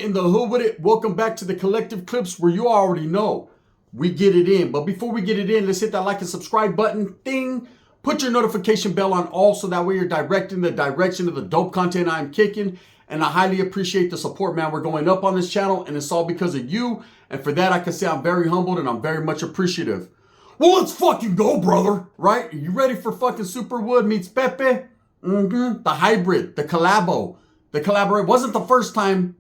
in the hood with it. Welcome back to the Collective Clips where you already know we get it in. But before we get it in, let's hit that like and subscribe button. Ding. Put your notification bell on all so that way you're directing the direction of the dope content I'm kicking. And I highly appreciate the support, man. We're going up on this channel and it's all because of you. And for that, I can say I'm very humbled and I'm very much appreciative. Well, let's fucking go, brother. Right? Are you ready for fucking Superwood meets Pepe? The hybrid, the collabo. The collaborate wasn't the first time.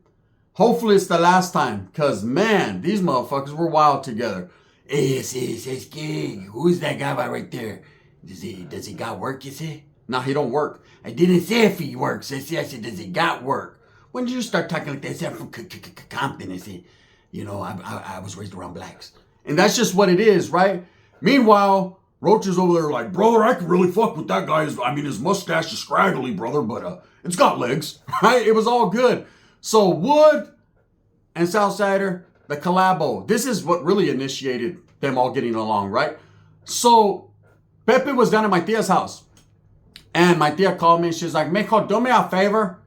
Hopefully it's the last time. Because, man, these motherfuckers were wild together. Hey, it's King. Who's that guy right there? Does he got work, you see? No, he don't work. I didn't say if he works. I said, does he got work? When did you start talking like that? I said, I'm from Compton. I said, you know, I was raised around blacks. And that's just what it is, right? Meanwhile, Roach is over there like, brother, I can really fuck with that guy. His mustache is scraggly, brother, but it's got legs, right? It was all good. So Wood and Southsider, the collabo. This is what really initiated them all getting along, right? So Pepe was down at my tia's house. And my tia called me and she's like, Mijo, do me a favor.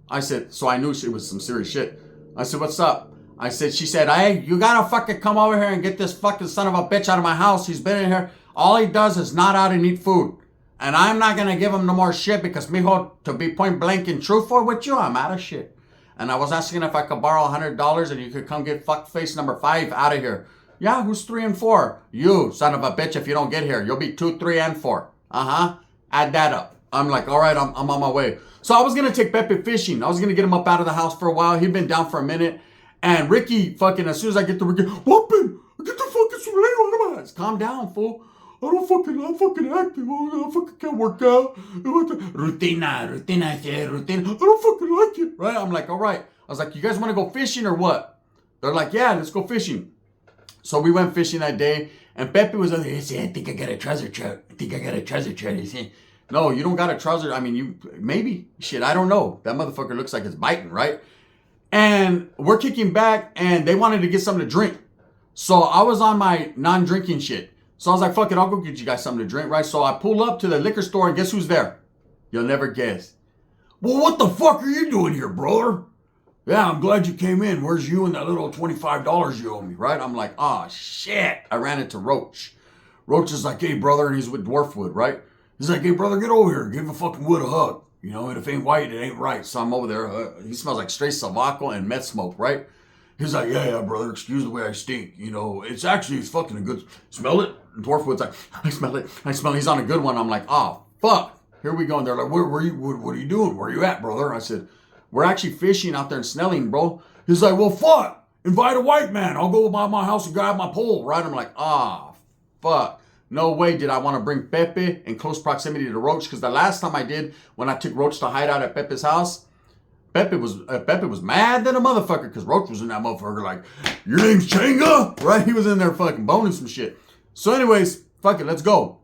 I said, so I knew it was some serious shit. I said, what's up? She said, hey, you gotta fucking come over here and get this fucking son of a bitch out of my house. He's been in here. All he does is not out and eat food. And I'm not gonna give him no more shit because, mijo, to be point blank and truthful with you, I'm out of shit. And I was asking if I could borrow $100 and you could come get fuckface number 5 out of here. Yeah, who's 3 and 4? You, son of a bitch, if you don't get here. You'll be 2, 3, and 4. Add that up. I'm like, all right, I'm on my way. So I was going to take Pepe fishing. I was going to get him up out of the house for a while. He'd been down for a minute. And Ricky, fucking, as soon as I get to Ricky, whooping, get the fucking Suleyo out of my eyes. Calm down, fool. I'm fucking active. I fucking can't work out. Rutina. I don't fucking like it. Right? I'm like, all right. I was like, you guys want to go fishing or what? They're like, yeah, let's go fishing. So we went fishing that day. And Pepe was like, I think I got a treasure trap. He said, no, you don't got a trouser. I mean, you maybe. Shit, I don't know. That motherfucker looks like it's biting, right? And we're kicking back, and they wanted to get something to drink. So I was on my non-drinking shit. So I was like, fuck it, I'll go get you guys something to drink, right? So I pull up to the liquor store, and guess who's there? You'll never guess. Well, what the fuck are you doing here, brother? Yeah, I'm glad you came in. Where's you and that little $25 you owe me, right? I'm like, oh, shit. I ran into Roach. Roach is like, hey, brother, and he's with Dwarfwood, right? He's like, hey, brother, get over here. Give a fucking Wood a hug. You know, and if it ain't white, it ain't right. So I'm over there. He smells like straight sobaco and meth smoke, right? He's like, yeah, brother, excuse the way I stink. You know, it's fucking a good, smell it? And Dwarfwood's like, I smell it. He's on a good one. I'm like, oh, fuck. Here we go. And they're like, what are you doing? Where are you at, brother? I said, we're actually fishing out there in Snelling, bro. He's like, well, fuck. Invite a white man. I'll go by my house and grab my pole, right? I'm like, fuck. No way did I want to bring Pepe in close proximity to Roach, because the last time I did, when I took Roach to hide out at Pepe's house, Pepe was mad than a motherfucker because Roach was in that motherfucker like, your name's Changa? Right? He was in there fucking boning some shit. So anyways, fuck it, let's go.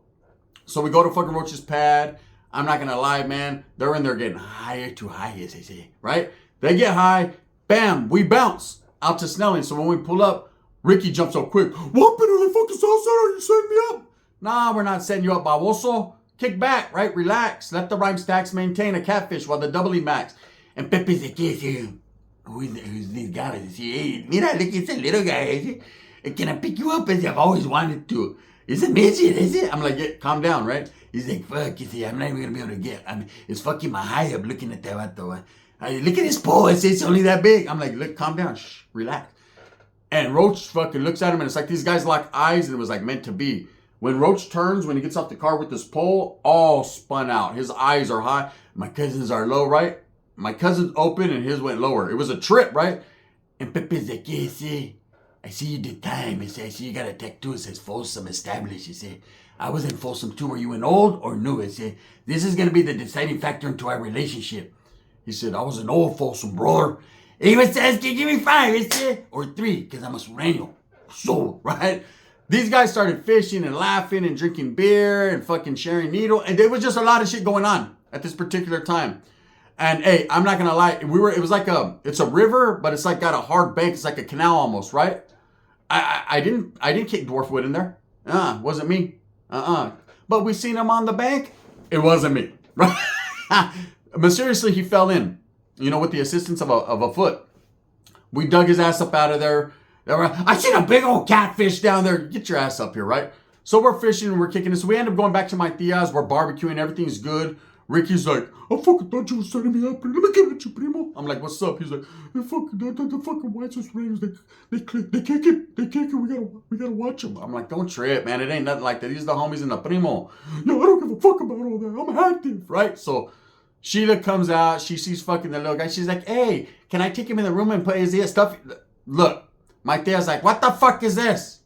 So we go to fucking Roach's pad. I'm not going to lie, man. They're in there getting higher to high, as they say, right? They get high. Bam, we bounce out to Snelling. So when we pull up, Ricky jumps up quick. Whooping, are they fucking Southside? Are you setting me up? Nah, we're not setting you up, baboso. Kick back, right? Relax. Let the rhyme stacks maintain a catfish while the doubly max. And Pepe's like, who's these guys? Hey, mira, look, it's a little guy. Can I pick you up? As I've always wanted to. Is it midget? Is it? I'm like, yeah, calm down, right? He's like, fuck, you see, I'm not even going to be able to get. I mean, it's fucking my high up looking at that vato. Look at his paw. It's only that big. I'm like, look, calm down. Shh, relax. And Roach fucking looks at him, and it's like these guys lock eyes, and it was like meant to be. When Roach turns, when he gets off the car with this pole, all spun out. His eyes are high. My cousins are low, right? My cousin's open and his went lower. It was a trip, right? And Pepe's like, yeah, see, I see you did time. I see you got a tattoo. It says Folsom Established. You say, I was in Folsom too. Were you in old or new? I say, this is going to be the deciding factor into our relationship. He said, I was an old Folsom, brother. He was asking, give me 5, I said, or 3, because I'm a Sureño. So, right? These guys started fishing and laughing and drinking beer and fucking sharing needle. And there was just a lot of shit going on at this particular time. And hey, I'm not going to lie. It was like it's a river, but it's like got a hard bank. It's like a canal almost, right? I didn't kick Dwarfwood in there. Wasn't me. But we seen him on the bank. It wasn't me. Right? Mysteriously, he fell in, with the assistance of a foot. We dug his ass up out of there. I seen a big old catfish down there. Get your ass up here, right? So we're fishing and we're kicking it. So we end up going back to my tia's. We're barbecuing. Everything's good. Ricky's like, I fucking thought you were setting me up. Let me get at you, primo. I'm like, what's up? He's like, the fucking White Sox Raiders, they kick it. We gotta watch them. I'm like, don't trip, man. It ain't nothing like that. These are the homies in the primo. No, I don't give a fuck about all that. I'm active, right? So Sheila comes out. She sees fucking the little guy. She's like, hey, can I take him in the room and play his stuff? Look, my tia's like, what the fuck is this?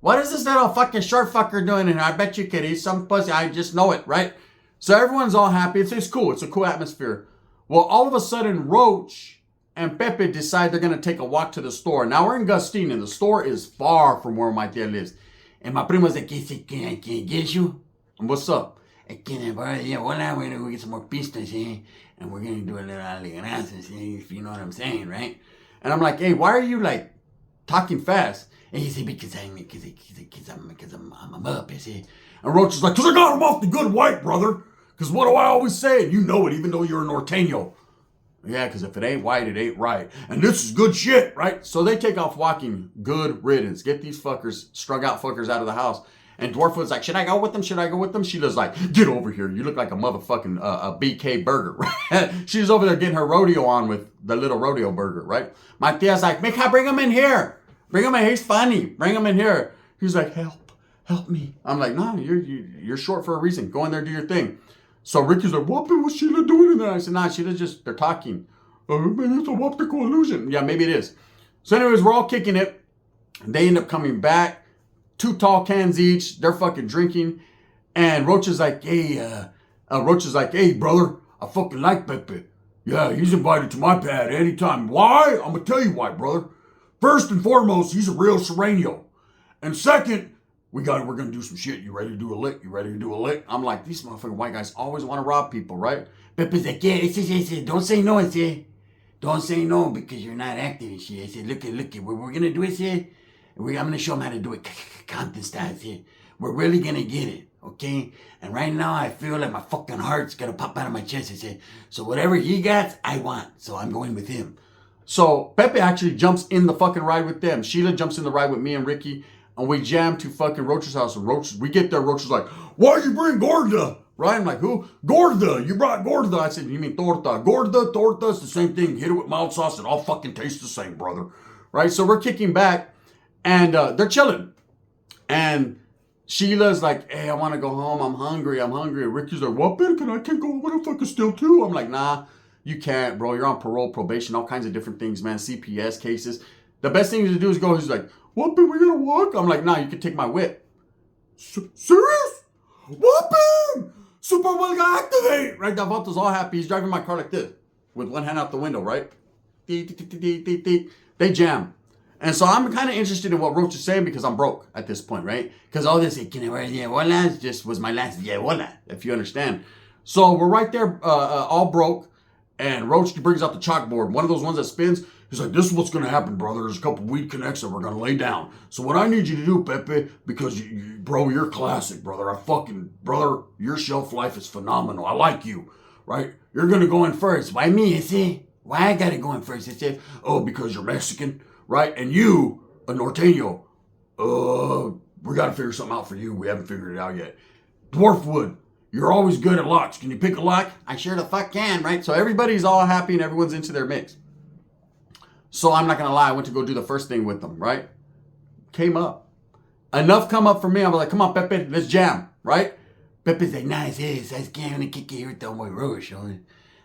What is this little fucking short fucker doing in here? I bet you could eat some pussy. I just know it, right? So everyone's all happy. It's cool. It's a cool atmosphere. Well, all of a sudden, Roach and Pepe decide they're going to take a walk to the store. Now, we're in Gustine, and the store is far from where my tia lives. And my primo's like, can I get you? And what's up? We're going to go get some more pistas, eh? And we're going to do a little alegracias, if you know what I'm saying, right? And I'm like, hey, why are you, like, talking fast? And he said, because I'm a muppet, see? And Roach is like, because I got him off the good white, brother. Because what do I always say? You know it, even though you're a Norteno. Yeah, because if it ain't white, it ain't right. And this is good shit, right? So they take off walking. Good riddance. Get these fuckers, strung out fuckers out of the house. And Dwarfwood's like, should I go with them? Should I go with them? Sheila's like, get over here. You look like a motherfucking a BK burger, right? She's over there getting her rodeo on with the little rodeo burger, right? My tia's like, Mija, bring him in here. Bring him in. He's funny. Bring him in here. He's like, help me. I'm like, no, you're short for a reason. Go in there, do your thing. So Ricky's like, what was Sheila doing in there? I said, nah, Sheila's just, they're talking. Maybe it's an optical illusion. Yeah, maybe it is. So anyways, we're all kicking it. They end up coming back. 2 tall cans each. They're fucking drinking. And Roach is like, hey, brother, I fucking like Pepe. Yeah, he's invited to my pad anytime. Why? I'm going to tell you why, brother. First and foremost, he's a real Sereno. And second, we're going to do some shit. You ready to do a lick? I'm like, these motherfucking white guys always want to rob people, right? Pepe's like, yeah, don't say no, I say. Don't say no because you're not active and shit. I said, look, what we're going to do is here. I'm going to show them how to do it. Compton style here. We're really going to get it, okay? And right now, I feel like my fucking heart's going to pop out of my chest. I said, so whatever he got, I want. So I'm going with him. So Pepe actually jumps in the fucking ride with them. Sheila jumps in the ride with me and Ricky. And we jam to fucking Roach's house. And we get there. Roach is like, why'd you bring Gorda? Right? I'm like, who? Gorda. You brought Gorda. I said, you mean torta? Gorda, torta, it's the same thing. Hit it with mild sauce. It all fucking tastes the same, brother. Right? So we're kicking back. And they're chilling. And Sheila's like, hey, I want to go home. I'm hungry. And Ricky's like, what, Ben? I can't go. What if I can steal too? I'm like, nah, you can't, bro. You're on parole, probation, all kinds of different things, man. CPS cases. The best thing to do is go. He's like, what, Ben? We gotta walk? I'm like, nah, you can take my whip. Serious? What, Ben? Superwood got activate. Right? Davanto's all happy. He's driving my car like this with one hand out the window, right? They jam. And so I'm kind of interested in what Roach is saying because I'm broke at this point, right? Because all this, just was my last if you understand. So we're right there, all broke. And Roach brings out the chalkboard, one of those ones that spins. He's like, this is what's going to happen, brother. There's a couple weed connects that we're going to lay down. So what I need you to do, Pepe, because, bro, you're classic, brother. Brother, your shelf life is phenomenal. I like you, right? You're going to go in first. Why me? I say, why I got to go in first? I say, oh, because you're Mexican, right? And you, a Norteno, we got to figure something out for you. We haven't figured it out yet. Dwarfwood, you're always good at locks. Can you pick a lock? I sure the fuck can, right? So everybody's all happy and everyone's into their mix. So I'm not going to lie. I went to go do the first thing with them, right? Came up. Enough come up for me. I was like, come on, Pepe, let's jam, right? Pepe's like, nice, this guy going to kick you here with my Roach.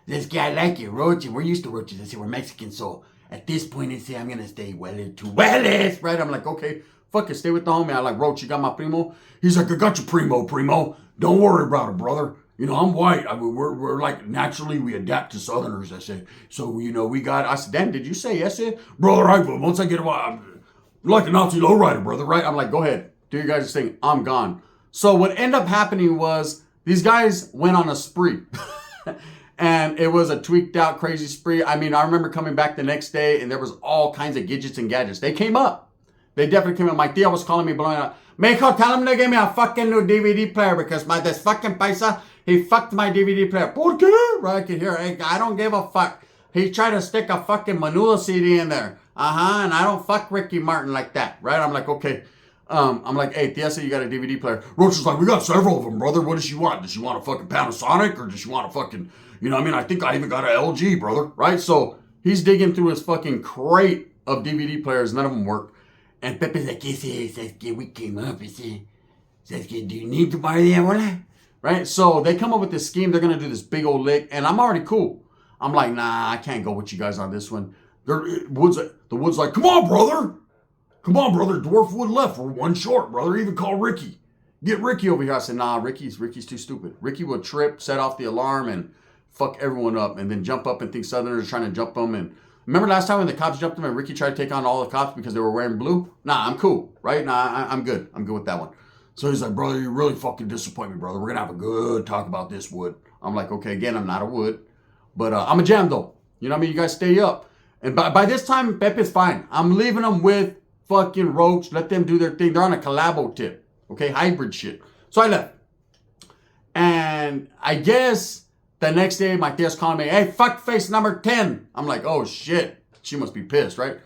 This guy like you, Roach. We're used to Roaches. I say, we're Mexican. So at this point, I say, I'm going to stay Welles, right? I'm like, okay, fuck it. Stay with the homie. I like, Roach, you got my primo? He's like, I got your primo. Don't worry about it, brother. You know, I'm white. We're like, naturally, we adapt to Southerners, I say. So, we got, I said, damn, did you say yes, sir? Brother, once I get I'm like a Nazi lowrider, brother, right? I'm like, go ahead. Do your guys' thing. I'm gone. So what ended up happening was these guys went on a spree. And it was a tweaked out, crazy spree. I mean, I remember coming back the next day and there was all kinds of gadgets and gadgets. They came up. They definitely came up. My tia was calling me, blowing up. Mejo, tell him to give me a fucking new DVD player because this fucking paisa, he fucked my DVD player. ¿Por qué? Right, I can hear. I don't give a fuck. He tried to stick a fucking Manula CD in there. And I don't fuck Ricky Martin like that, right? I'm like, okay. I'm like, hey, Tia said you got a DVD player. Roach is like, we got several of them, brother. What does she want? Does she want a fucking Panasonic or does she want a fucking, you know what I mean? I think I even got an LG, brother, right? So he's digging through his fucking crate of DVD players. None of them work. And Pepe's like, says que we came up. Says que, do you need to buy the abuela? Right? So they come up with this scheme. They're going to do this big old lick. And I'm already cool. I'm like, nah, I can't go with you guys on this one. The Wood's like, come on, brother. Come on, brother. Dwarfwood left. We're one short, brother. Even call Ricky. Get Ricky over here. I said, nah, Ricky's too stupid. Ricky would trip, set off the alarm, and fuck everyone up, and then jump up and think Southerners are trying to jump them. And remember last time when the cops jumped him and Ricky tried to take on all the cops because they were wearing blue? Nah, I'm cool, right? Nah, I'm good. I'm good with that one. So he's like, brother, you really fucking disappoint me, brother. We're going to have a good talk about this, Wood. I'm like, okay, again, I'm not a Wood, but I'm a jam, though. You know what I mean? You guys stay up. And by this time, Pepe's fine. I'm leaving them with fucking Roach. Let them do their thing. They're on a collabo tip. Okay? Hybrid shit. So I left. And I guess the next day, my tia's calling me, hey, fuckface number 10. I'm like, oh, shit. She must be pissed, right?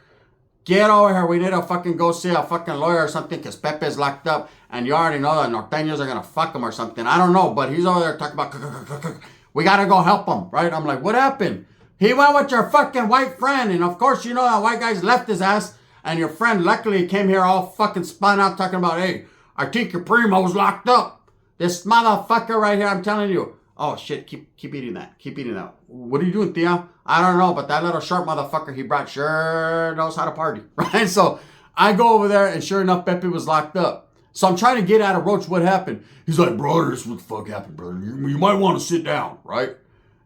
Get over here. We need to fucking go see a fucking lawyer or something because Pepe's locked up. And you already know that Norteños are going to fuck him or something. I don't know. But he's over there talking about, we got to go help him, right? I'm like, what happened? He went with your fucking white friend. And of course, you know that white guy's left his ass. And your friend luckily came here all fucking spun out talking about, hey, I think your primo's locked up. This motherfucker right here, I'm telling you. Oh, shit, keep eating that. Keep eating that. What are you doing, Tia? I don't know, but that little short motherfucker he brought sure knows how to party, right? So I go over there, and sure enough, Pepe was locked up. So I'm trying to get out of Roach what happened. He's like, brother, this is what the fuck happened, brother. You might want to sit down, right?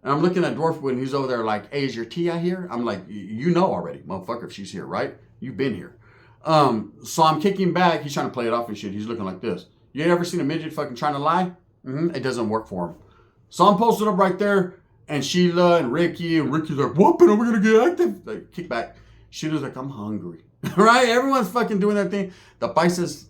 And I'm looking at Dwarfwood, and he's over there like, hey, is your Tia here? I'm like, you know already, motherfucker, if she's here, right? You've been here. So I'm kicking back. He's trying to play it off and shit. He's looking like this. You ain't ever seen a midget fucking trying to lie? It doesn't work for him. So I'm posted up right there, and Sheila and Ricky's like, whooping, are we going to get active? Like, kick back. Sheila's like, I'm hungry. Right? Everyone's fucking doing their thing. The paisas,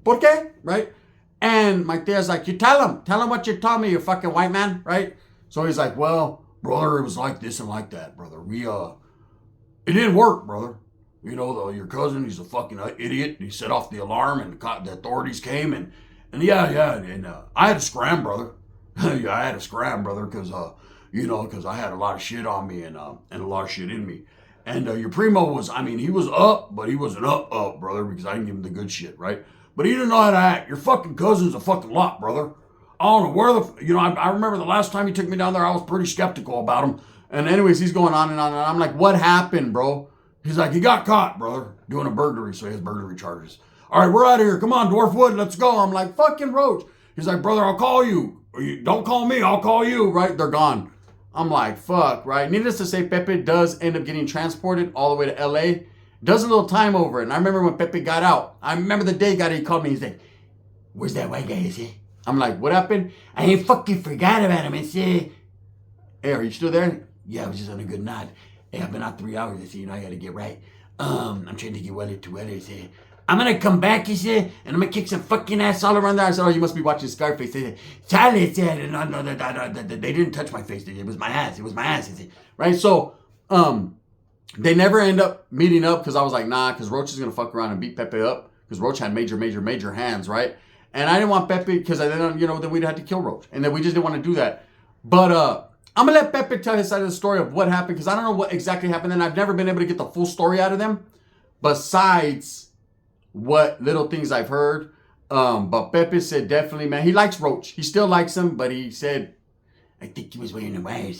¿por qué? Right? And my tia's like, you tell him what you told me, you fucking white man, right? So he's like, well, brother, it was like this and like that, brother. It didn't work, brother. You know, your cousin, he's a fucking idiot. He set off the alarm, and the authorities came, and I had to scram, brother. Yeah, I had to scram, brother, because I had a lot of shit on me and a lot of shit in me. And your primo was, he was up, but he wasn't up, brother, because I didn't give him the good shit, right? But he didn't know how to act. Your fucking cousin's a fucking lot, brother. I don't know where I remember the last time he took me down there, I was pretty skeptical about him. And anyways, he's going on and on, and I'm like, what happened, bro? He's like, he got caught, brother, doing a burglary, so he has burglary charges. All right, we're out of here. Come on, Dwarfwood, let's go. I'm like, fucking Roach. He's like, brother, I'll call you. Don't call me, I'll call you, right? They're gone. I'm like, fuck, right? Needless to say, Pepe does end up getting transported all the way to LA. Does a little time over it. And I remember when Pepe got out. I remember the day he called me. He's like, where's that white guy, is he? I'm like, what happened? I ain't fucking forgot about him. I say, hey, are you still there? Yeah, I was just on a good nod. Hey, I've been out 3 hours. I say, I gotta get right. I'm trying to get well to well. I say, I'm gonna come back, he said, and I'm gonna kick some fucking ass all around there. I said, oh, you must be watching Scarface. They said, Charlie said, no, they didn't touch my face. It was my ass. He said, right? So, they never end up meeting up because I was like, nah, because Roach is gonna fuck around and beat Pepe up because Roach had major hands, right? And I didn't want Pepe because I didn't, then we'd have to kill Roach, and then we just didn't want to do that. But I'm gonna let Pepe tell his side of the story of what happened because I don't know what exactly happened, and I've never been able to get the full story out of them, besides what little things I've heard. But Pepe said definitely, man, he likes Roach. He still likes him, but he said, I think he was wearing a wire,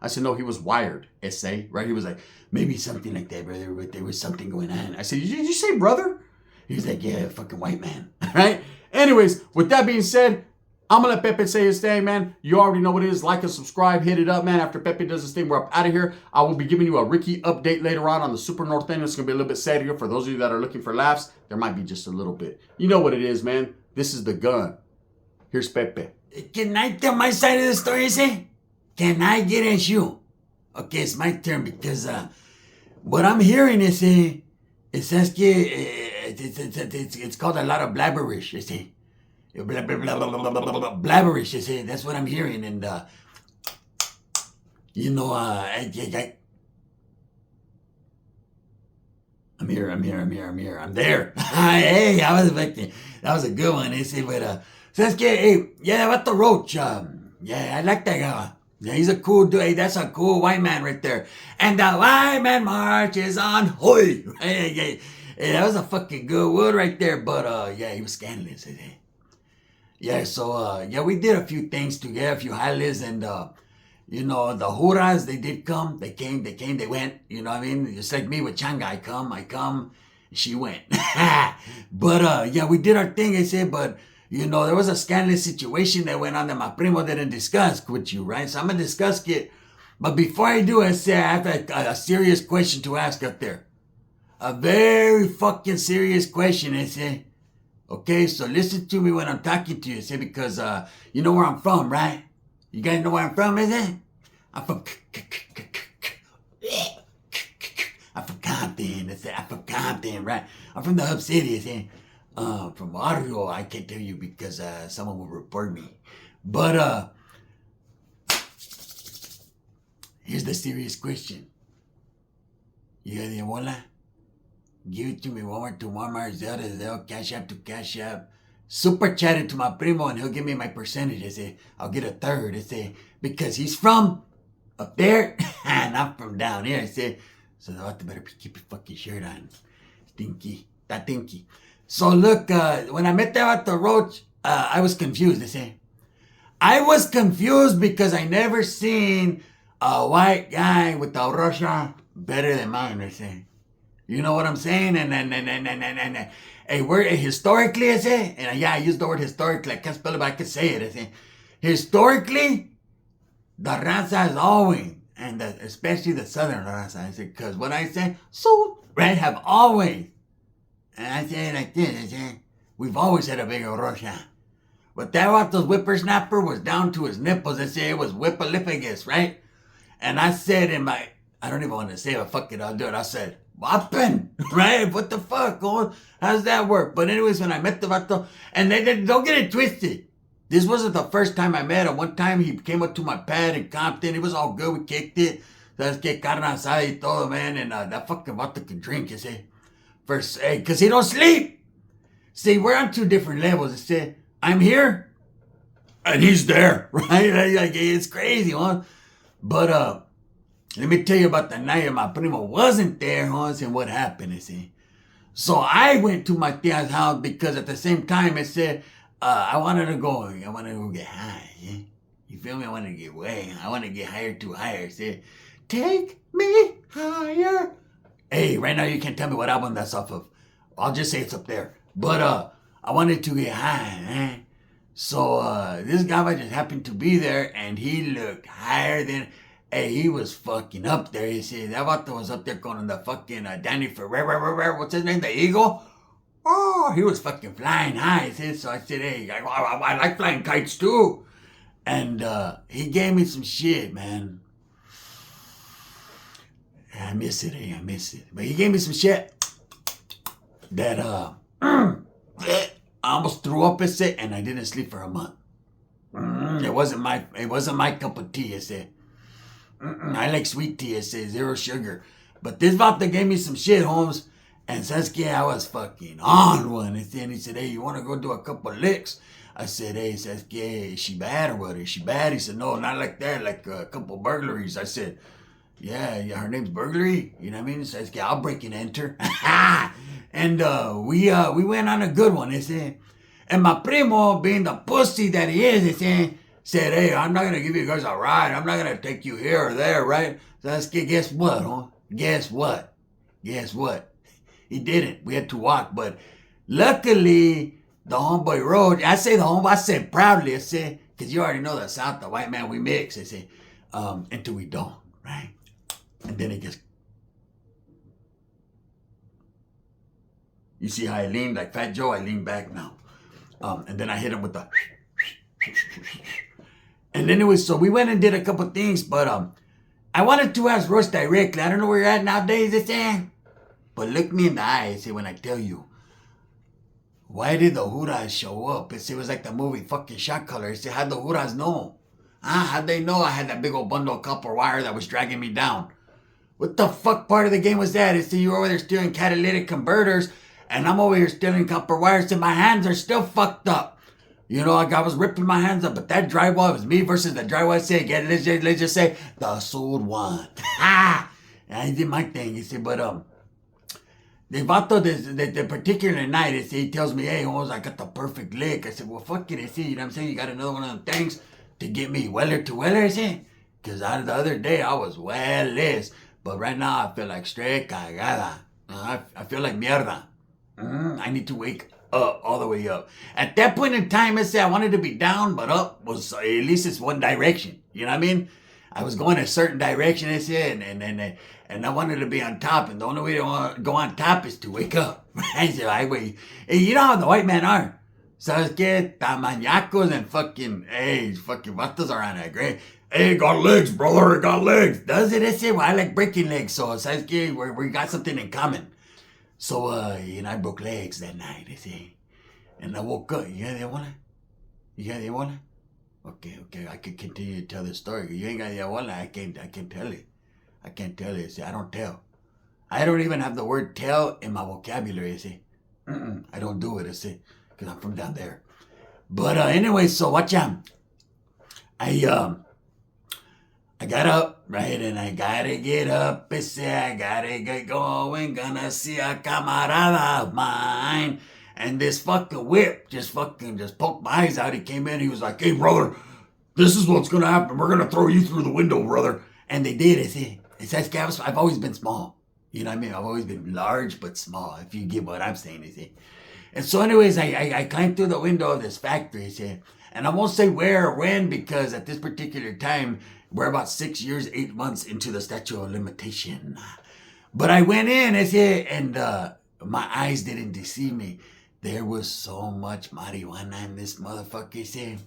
I said, no, he was wired, essay, right? He was like, maybe something like that, brother, but there was something going on. I said, did you say brother? He was like, yeah, fucking white man, right? Anyways, with that being said, I'm going to let Pepe say his thing, man. You already know what it is. Like and subscribe. Hit it up, man. After Pepe does his thing, we're up out of here. I will be giving you a Ricky update later on the Super Norteno. It's going to be a little bit sad here. For those of you that are looking for laughs, there might be just a little bit. You know what it is, man. This is the gun. Here's Pepe. Can I tell my side of the story, say? Can I get at you? Okay, it's my turn because what I'm hearing is, it's called a lot of blabberish, you see. Blabberish, you see. That's what I'm hearing. And You know, I'm here, I'm there. Hey, I was expecting. That was a good one, they say, but, says, hey, yeah, what the roach, yeah, I like that guy. Yeah, he's a cool dude. Hey, that's a cool white man right there. And the white man marches on. Hoy! Hey, that was a fucking good word right there. But, yeah, he was scandalous. Hey. Yeah, so, yeah, we did a few things together, a few highlights, and, you know, the Huras, they did come. They came, they went. You know what I mean? Just like me with Changa. I come, she went. But, yeah, we did our thing, I said, but, you know, there was a scandalous situation that went on that my primo didn't discuss with you, right? So I'm going to discuss it. But before I do, I say I have a serious question to ask up there. A very fucking serious question, I say. Okay, so listen to me when I'm talking to you, say, because you know where I'm from, right? You guys know where I'm from, is it? I'm from Compton. I'm from Compton, right? I'm from the hub city, see? From Barrio, I can't tell you because someone will report me. But here's the serious question. You got the bola? Give it to me Walmart to Walmart, Zelda to Zelda, Cash App to Cash App. Super chat it to my primo and he'll give me my percentage. I say, I'll get a third. I say, because he's from up there and I'm from down here. I say, so I better keep your fucking shirt on. Stinky. That stinky. So look, when I met there at the roach, I was confused. I say, I was confused because I never seen a white guy with a Russia better than mine. I say. You know what I'm saying? And a word historically, I say, and yeah, I use the word historically. I can't spell it, but I can say it. I say, historically, the raza is always, and especially the southern raza, I say, because what I say, so, right, have always, and I say it like this, I say, we've always had a bigger Russia. But that Vatos whippersnapper was down to his nipples. I say it was whippalippagus, right? And I said in my, I don't even want to say it, but fuck it, I'll do it. I said, Wappen, right? What the fuck? How's that work? But anyways, when I met the vato, and they don't get it twisted. This wasn't the first time I met him. One time he came up to my pad in Compton. It was all good. We kicked it. Sabes que carne asada y todo, man. And that fucking vato can drink, you see. First, hey, because he don't sleep. See, we're on two different levels. I say, I'm here, and he's there, right? Like, it's crazy, huh? But, let me tell you about the night my primo wasn't there, huh? And what happened, you see. So I went to my tia's house because at the same time it said, I wanted to go get high, yeah? You feel me? I wanted to get way. I want to get higher to higher. Say, take me higher. Hey, right now you can't tell me what album that's off of. I'll just say it's up there. But I wanted to get high, man. So this guy just happened to be there and he looked higher than... Hey, he was fucking up there. You see, that vato was up there going the fucking Danny Ferrer. What's his name? The Eagle? Oh, he was fucking flying high. See? So I said, hey, I like flying kites too. And he gave me some shit, man. I miss it. But he gave me some shit that I almost threw up, I said, and I didn't sleep for a month. It wasn't my cup of tea, I said. I like sweet tea, I say, zero sugar. But this vato gave me some shit, Holmes. And Sasuke, I was fucking on one. And then he said, hey, you want to go do a couple licks? I said, hey, Sasuke, is she bad or what? Is she bad? He said, no, not like that, like a couple burglaries. I said, yeah, her name's Burglary. You know what I mean? Sasuke, I'll break and enter. And we went on a good one, he said. And my primo, being the pussy that he is, he said, hey, I'm not going to give you guys a ride. I'm not going to take you here or there, right? So let's guess what, huh? Guess what? He didn't. We had to walk. But luckily, the homeboy road, I said proudly, I said, because you already know the South, the white man, we mix. I say, until we don't, right? And then it just, you see how I leaned like Fat Joe? I leaned back now. And then I hit him with the... And then so we went and did a couple things, but I wanted to ask Rush directly. I don't know where you're at nowadays, I say. But look me in the eye, I say, when I tell you. Why did the Huras show up? It was like the movie fucking Shot Color. I said, how'd the Huras know? How'd they know I had that big old bundle of copper wire that was dragging me down? What the fuck part of the game was that? It's you were over there stealing catalytic converters, and I'm over here stealing copper wires, and my hands are still fucked up. You know, I was ripping my hands up, but that drywall, it was me versus the drywall. Let's just say, the sold one. Ha! I did my thing, you see, but, the vato, the particular night, he tells me, hey, Holmes, I got the perfect lick. I said, well, fuck it, you know what I'm saying? You got another one of them things to get me weller to weller, because out of the other day, I was well-less. But right now, I feel like straight cagada. I feel like mierda. I need to wake up, all the way up. At that point in time, I wanted to be down, but up was, at least it's one direction. You know what I mean? I was going a certain direction, and I wanted to be on top, and the only way to go on top is to wake up. I said, I wait. Hey, you know how the white men are. ¿Sabes qué? Tamañacos and fucking vatos are on that great. Hey, got legs, brother, got legs. Does it? Well, I like breaking legs, so ¿sabes qué? We got something in common. So, I broke legs that night, and I woke up. You got the one? You got the one? Okay, I can continue to tell this story. You ain't got the one, I can't tell it. I can't tell it, I don't tell. I don't even have the word tell in my vocabulary, I don't do it, because I'm from down there. But anyway, so watch out. I got up, right, and I gotta get up, I gotta get going, gonna see a camarada of mine. And this fucking whip just poked my eyes out. He came in, he was like, hey, brother, this is what's gonna happen. We're gonna throw you through the window, brother. And they did, I've always been small. You know what I mean? I've always been large but small, if you get what I'm saying, And so anyways, I climbed through the window of this factory, and I won't say where or when, because at this particular time, we're about 6 years, 8 months into the statute of limitation. But I went in, and my eyes didn't deceive me. There was so much marijuana in this motherfucker,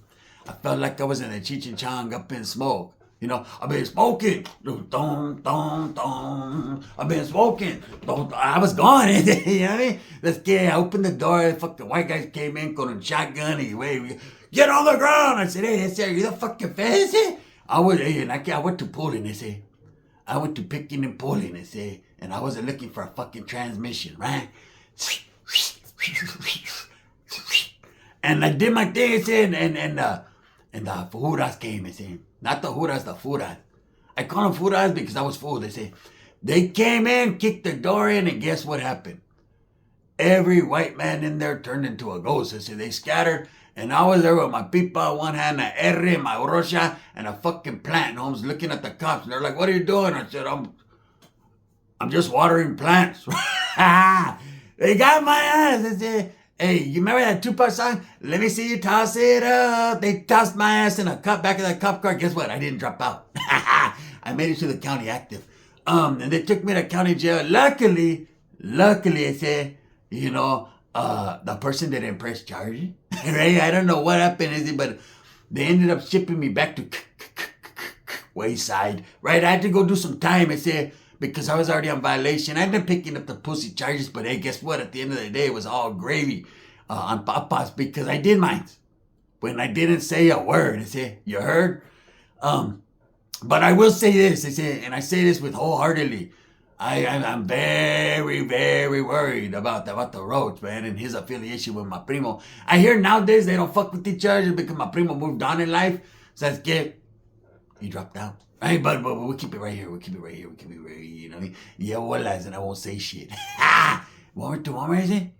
I felt like I was in a Cheech and Chong up in smoke. You know, I've been smoking. Dum, dum, dum. I've been smoking. I was gone. You know what I mean? This kid, I opened the door. The fucking white guys came in, got a shotgun. He waved, get on the ground. I said, hey, are you the fucking fast? I went to pulling, I went to picking and pulling, and I wasn't looking for a fucking transmission, right? And I did my thing, and the furas came, not the juras, the furas. I call them furas because I was full, They came in, kicked the door in, and guess what happened? Every white man in there turned into a ghost, they scattered. And I was there with my pipa, one hand, a R, my orocha, and a fucking plant. And I was looking at the cops, and they're like, what are you doing? I said, I'm just watering plants. They got my ass. They said, hey, you remember that Tupac song? Let me see you toss it up. They tossed my ass in a cup back of that cop car. Guess what? I didn't drop out. I made it to the county active. And they took me to county jail. Luckily, I said, the person that didn't press charges, right? I don't know what happened, but they ended up shipping me back to Wayside, right? I had to go do some time, because I was already on violation. I ended up picking up the pussy charges, but hey, guess what? At the end of the day, it was all gravy on papas, because I did mine. When I didn't say a word, you heard? But I will say this, and I say this with wholeheartedly, I'm very, very worried about the Roach, man, and his affiliation with my primo. I hear nowadays they don't fuck with each other because my primo moved on in life. So that's good. He dropped out. Right, but we'll keep it right here. You know what I mean? Yeah, bolas, and I won't say shit. Want to Walmart,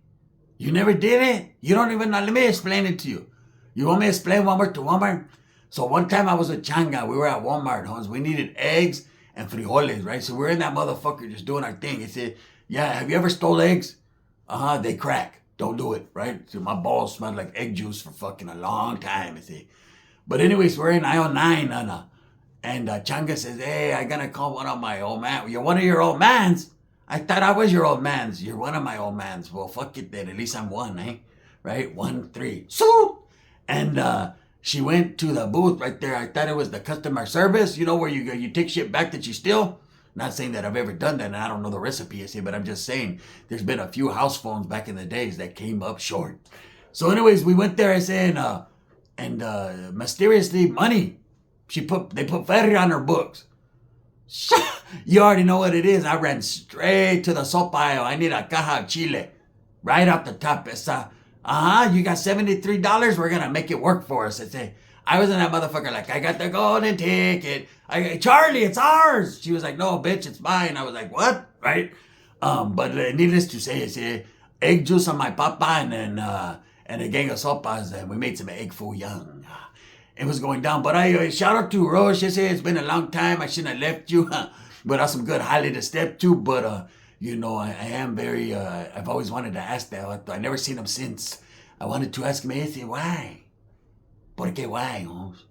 You never did it? You don't even know. Let me explain it to you. You want me to explain Walmart to Walmart? So one time I was with Changa. We were at Walmart, Holmes. We needed eggs and frijoles, right? So we're in that motherfucker just doing our thing. He said, yeah, have you ever stole eggs? They crack. Don't do it, right? So my balls smelled like egg juice for fucking a long time, But anyways, we're in aisle 9, and Changa says, hey, I gotta call one of my old man. You're one of your old mans? I thought I was your old mans. You're one of my old mans. Well, fuck it then. At least I'm one, Right? 1, 3. So, and she went to the booth right there. I thought it was the customer service, where you take shit back that you steal. Not saying that I've ever done that, and I don't know the recipe, but I'm just saying there's been a few house phones back in the days that came up short. So anyways, we went there, and mysteriously money They put ferry on her books. You already know what it is. I ran straight to the sopa aisle. I need a caja of chile. Right off the top. It's, you got $73? We're going to make it work for us. I was in that motherfucker like, I got the golden ticket. Charlie, it's ours. She was like, no, bitch, it's mine. I was like, what? Right? But needless to say, it's egg juice on my papa and then and a gang of sopas. And we made some egg foo young. It was going down. But I shout out to Roche. It's been a long time. I shouldn't have left you. But that's some good highlight to step to. But, I am very, I've always wanted to ask that. I never seen him since. I wanted to ask him, why? ¿Por qué why, Holmes?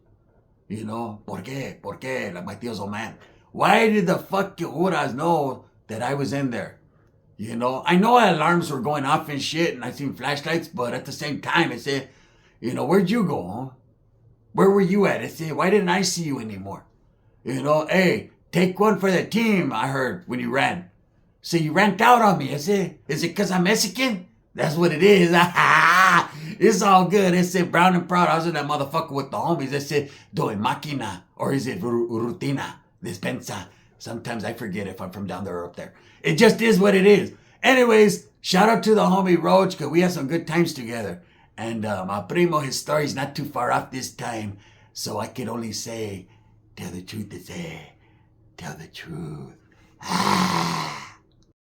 ¿Por qué? ¿Por qué? Like my tío's old man. Why did the fucking Juras know that I was in there? I know alarms were going off and shit, and I seen flashlights, but at the same time, I said, where'd you go, huh? Where were you at? I said, why didn't I see you anymore? Hey, take one for the team, I heard when you ran. So you ran out on me. I said, is it because I'm Mexican? That's what it is. It's all good. I said, brown and proud. I was in that motherfucker with the homies. I said, doy máquina, or is it rutina, despensa? Sometimes I forget if I'm from down there or up there. It just is what it is. Anyways, shout out to the homie Roach, because we had some good times together. And my primo, his story's not too far off this time. So I can only say, tell the truth, tell the truth.